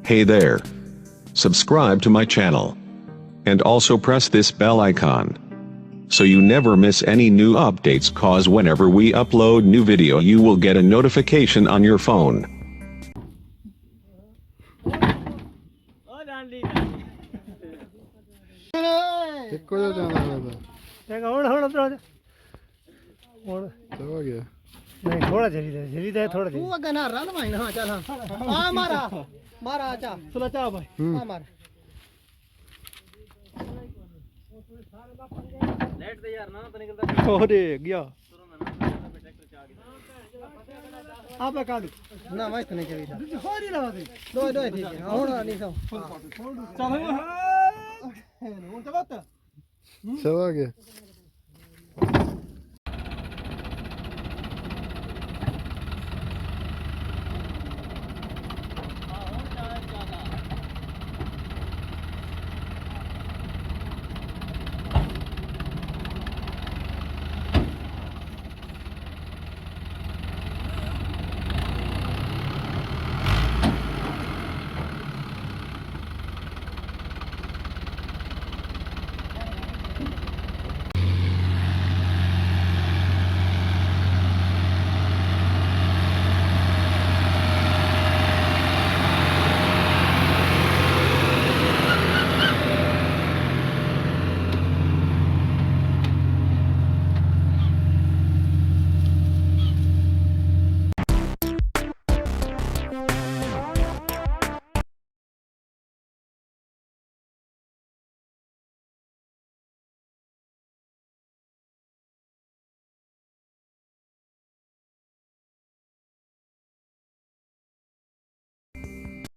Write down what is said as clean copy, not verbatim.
Hey there. Subscribe to my channel. And also press this bell icon, so you never miss any new updates, cause whenever we upload new video you will get a notification on your phone. नहीं थोड़ा जल्दी दे थोड़ा तू अगर ना run भाई हां चल हां मारा मारा आचा सुला चा भाई हां मार लेट दे यार ना तो निकलता ओरे गया आप का दू ना मस्त नहीं चली हो नहीं लगा दे दो दो ठीक है हुन नहीं सो चल हुन तो बात सब आ गया